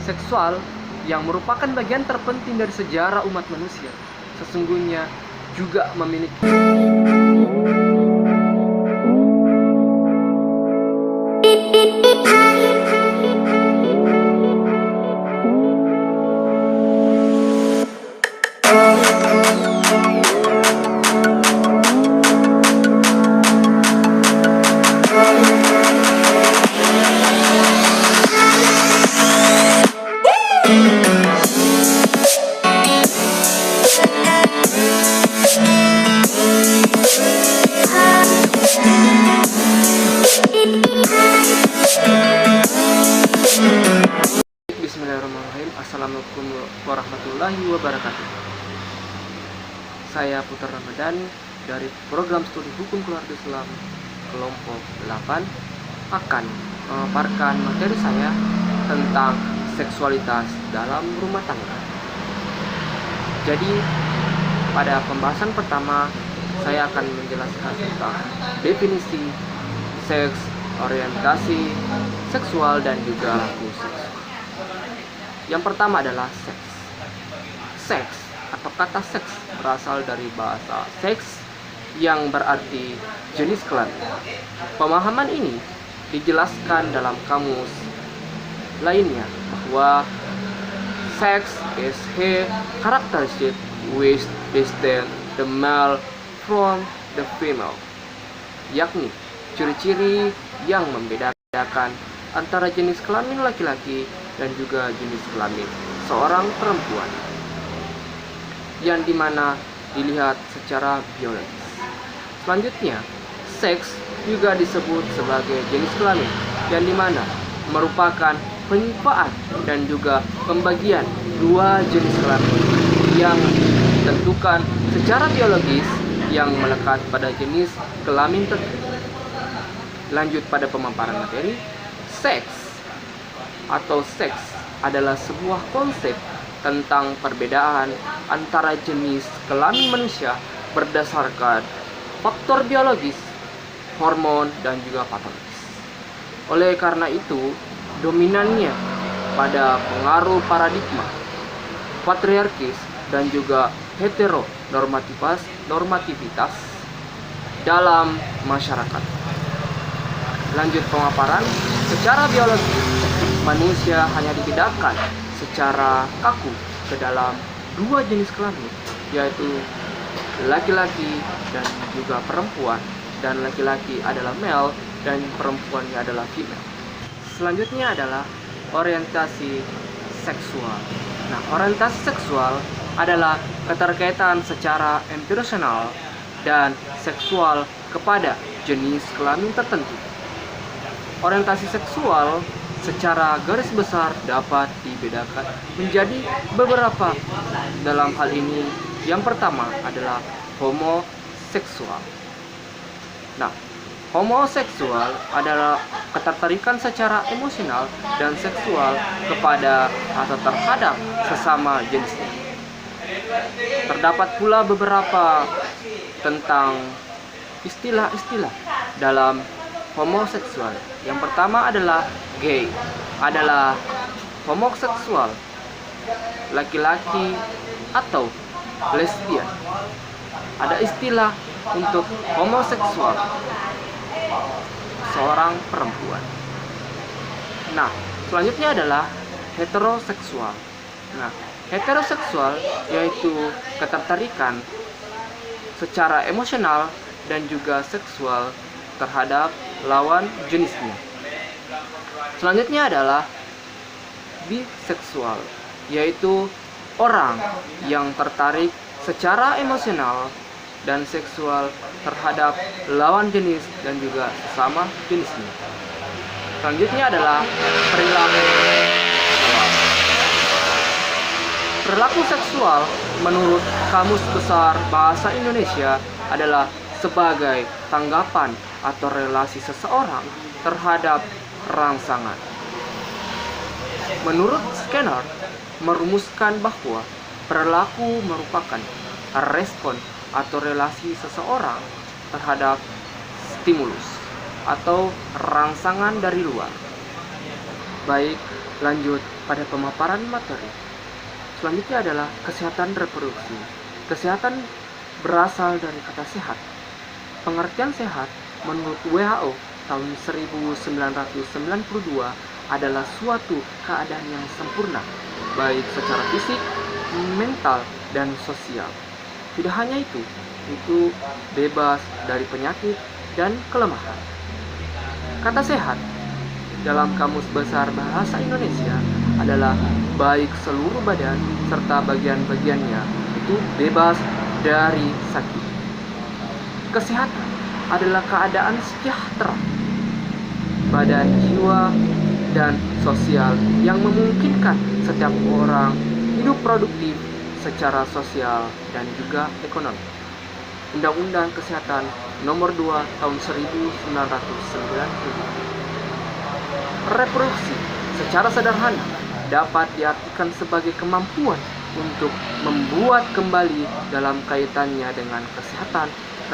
seksual yang merupakan bagian terpenting dari sejarah umat manusia, sesungguhnya juga memiliki Bismillahirrahmanirrahim. Assalamualaikum warahmatullahi wabarakatuh. Saya Putra Ramadan dari program studi hukum keluarga Islam kelompok 8 akan memaparkan materi saya tentang seksualitas dalam rumah tangga. Jadi pada pembahasan pertama saya akan menjelaskan tentang definisi seks, orientasi seksual, dan juga laku seksual. Yang pertama adalah seks. Seks atau kata seks berasal dari bahasa seks yang berarti jenis kelamin. Pemahaman ini dijelaskan dalam kamus lainnya bahwa sex is a characteristic which distinguishes the male from the female, yakni ciri-ciri yang membedakan antara jenis kelamin laki-laki dan juga jenis kelamin seorang perempuan, yang dimana dilihat secara biologis. Selanjutnya, seks juga disebut sebagai jenis kelamin, yang dimana merupakan penyumpaan dan juga pembagian dua jenis kelamin yang ditentukan secara biologis yang melekat pada jenis kelamin tertentu. Lanjut pada pemaparan materi. Seks atau seks adalah sebuah konsep tentang perbedaan antara jenis kelamin manusia berdasarkan faktor biologis, hormon, dan juga patologis. Oleh karena itu, dominannya pada pengaruh paradigma patriarkis dan juga heteronormativitas dalam masyarakat. Lanjut pemaparan. Secara biologis, manusia hanya dibedakan secara kaku ke dalam dua jenis kelamin, yaitu laki-laki dan juga perempuan, dan laki-laki adalah male dan perempuannya adalah female. Selanjutnya adalah orientasi seksual. Nah, orientasi seksual adalah keterkaitan secara emosional dan seksual kepada jenis kelamin tertentu. Orientasi seksual secara garis besar dapat dibedakan menjadi beberapa. Dalam hal ini, yang pertama adalah homoseksual. Nah, homoseksual adalah ketertarikan secara emosional dan seksual kepada atau terhadap sesama jenisnya. Terdapat pula beberapa tentang istilah-istilah dalam homoseksual. Yang pertama adalah gay, adalah homoseksual, laki-laki atau lesbian. Ada istilah untuk homoseksual, seorang perempuan. Nah, selanjutnya adalah heteroseksual. Nah, heteroseksual yaitu ketertarikan secara emosional dan juga seksual terhadap lawan jenisnya. Selanjutnya adalah biseksual, yaitu orang yang tertarik secara emosional dan seksual terhadap lawan jenis dan juga sesama jenisnya. Selanjutnya adalah perilaku seksual. Perilaku seksual menurut Kamus Besar Bahasa Indonesia adalah sebagai tanggapan atau relasi seseorang terhadap rangsangan. Menurut Skinner, merumuskan bahwa perilaku merupakan respon atau relasi seseorang terhadap stimulus atau rangsangan dari luar, baik Lanjut pada pemaparan materi. Selanjutnya adalah kesehatan reproduksi. Kesehatan berasal dari kata sehat. Pengertian sehat menurut WHO tahun 1992 adalah suatu keadaan yang sempurna, baik secara fisik, mental, dan sosial. Tidak hanya itu bebas dari penyakit dan kelemahan. Kata sehat dalam Kamus Besar Bahasa Indonesia adalah baik seluruh badan serta bagian-bagiannya itu bebas dari sakit. Kesehatan adalah keadaan sejahtera badan, jiwa, dan sosial yang memungkinkan setiap orang hidup produktif secara sosial dan juga ekonomi. Undang-Undang Kesehatan Nomor 2 Tahun 1990. Reproduksi secara sederhana dapat diartikan sebagai kemampuan untuk membuat kembali dalam kaitannya dengan kesehatan.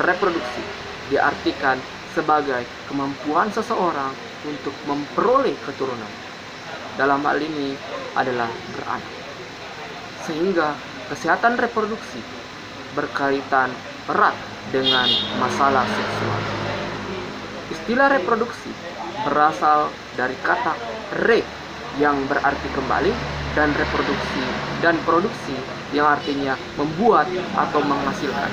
Reproduksi diartikan sebagai kemampuan seseorang untuk memperoleh keturunan. Dalam hal ini adalah beranak. Sehingga kesehatan reproduksi berkaitan erat dengan masalah seksual. Istilah reproduksi berasal dari kata re yang berarti kembali dan reproduksi dan produksi yang artinya membuat atau menghasilkan.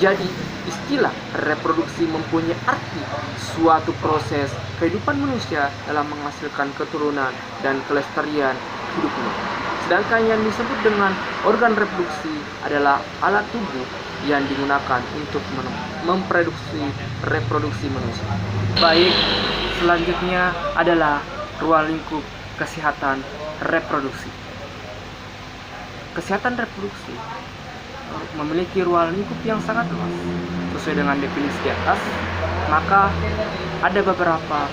Jadi, istilah reproduksi mempunyai arti suatu proses kehidupan manusia dalam menghasilkan keturunan dan kelestarian hidupnya. Sedangkan yang disebut dengan organ reproduksi adalah alat tubuh yang digunakan untuk memproduksi reproduksi manusia. Baik, selanjutnya adalah ruang lingkup kesehatan reproduksi. Kesehatan reproduksi memiliki ruang lingkup yang sangat luas. Sesuai dengan definisi di atas, maka ada beberapa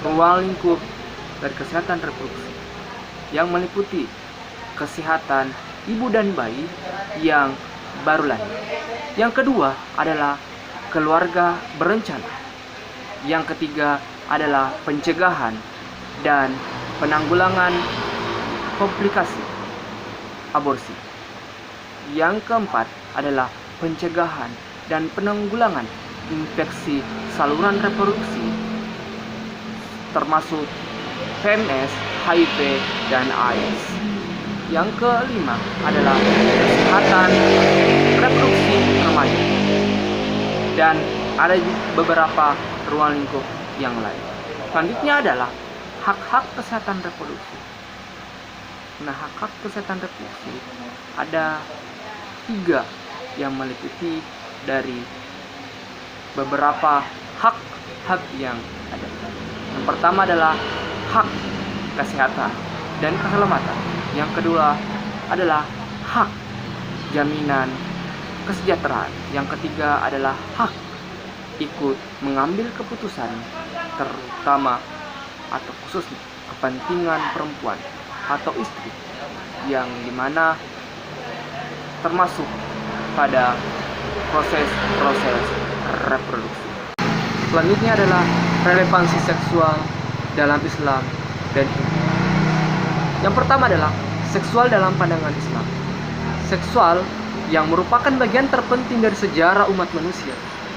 ruang lingkup dari kesehatan reproduksi yang meliputi kesehatan ibu dan bayi yang baru lahir. Yang kedua adalah keluarga berencana. Yang ketiga adalah pencegahan dan penanggulangan komplikasi aborsi. Yang keempat adalah pencegahan dan penanggulangan infeksi saluran reproduksi termasuk PMS, HIV, dan AIDS. Yang kelima adalah kesehatan reproduksi remaja. Dan ada beberapa ruang lingkup yang lain. Selanjutnya adalah hak-hak kesehatan reproduksi. Nah, hak-hak kesehatan reproduksi ada 3 yang meliputi dari beberapa hak-hak yang ada. Yang pertama adalah hak kesehatan dan keselamatan. Yang kedua adalah hak jaminan kesejahteraan. Yang ketiga adalah hak ikut mengambil keputusan, terutama atau khususnya kepentingan perempuan atau istri, yang dimana termasuk pada proses-proses reproduksi. Selanjutnya adalah relevansi seksual dalam Islam dan Hindu. Yang pertama adalah seksual dalam pandangan Islam. Seksual yang merupakan bagian terpenting dari sejarah umat manusia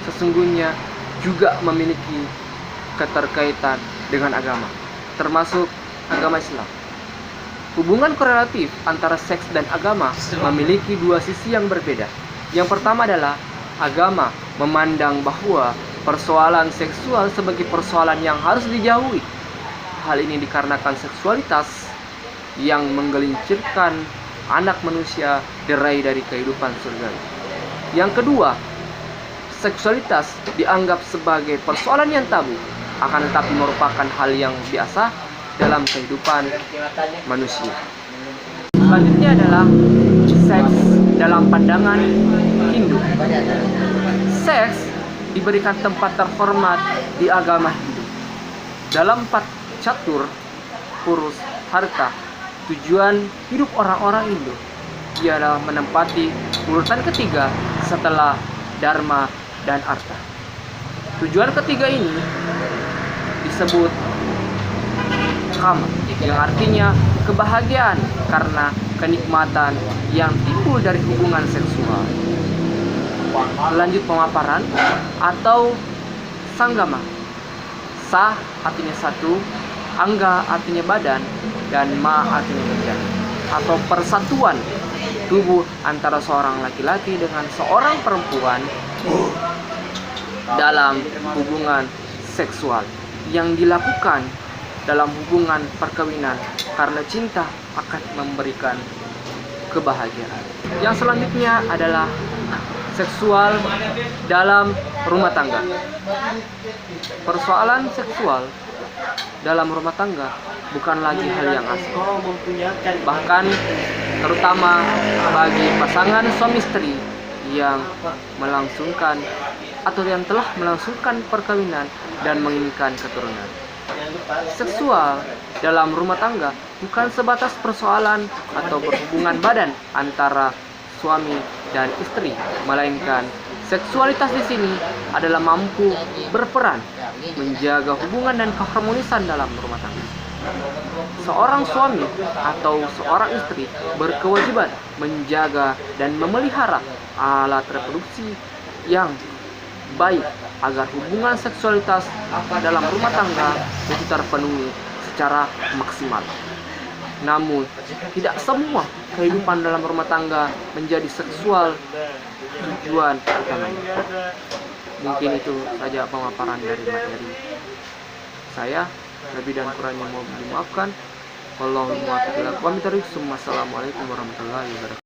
sesungguhnya juga memiliki keterkaitan dengan agama, termasuk agama Islam. Hubungan korelatif antara seks dan agama memiliki 2 sisi yang berbeda. Yang pertama adalah agama memandang bahwa persoalan seksual sebagai persoalan yang harus dijauhi. Hal ini dikarenakan seksualitas yang menggelincirkan anak manusia derai dari kehidupan surgawi. Yang kedua, seksualitas dianggap sebagai persoalan yang tabu, akan tetapi merupakan hal yang biasa dalam kehidupan manusia. Selanjutnya adalah seks dalam pandangan Hindu. Seks diberikan tempat terhormat di agama Hindu. Dalam 4 catur purus harta, tujuan hidup orang-orang Hindu ialah menempati urutan ketiga setelah dharma dan artha. Tujuan ketiga ini disebut kama. yang artinya kebahagiaan karena kenikmatan yang timbul dari hubungan seksual. Lanjut pemaparan atau sanggama. Sa artinya satu, angga artinya badan, dan ma artinya menjadi atau persatuan tubuh antara seorang laki-laki dengan seorang perempuan dalam hubungan seksual yang dilakukan dalam hubungan perkawinan karena cinta akan memberikan kebahagiaan. Yang selanjutnya adalah seksual dalam rumah tangga. Persoalan seksual dalam rumah tangga bukan lagi hal yang asing. Bahkan terutama bagi pasangan suami istri yang melangsungkan atau yang telah melangsungkan perkawinan dan menginginkan keturunan. Seksual dalam rumah tangga bukan sebatas persoalan atau berhubungan badan antara suami dan istri, melainkan seksualitas di sini adalah mampu berperan menjaga hubungan dan keharmonisan dalam rumah tangga. Seorang suami atau seorang istri berkewajiban menjaga dan memelihara alat reproduksi yang baik agar hubungan seksualitas dalam rumah tangga itu terpenuhi secara maksimal. Namun, tidak semua kehidupan dalam rumah tangga menjadi seksual tujuan utamanya. Mungkin itu saja pemaparan dari materi saya. Lebih dan kurangnya mohon dimaafkan. Wassalamualaikum warahmatullahi wabarakatuh.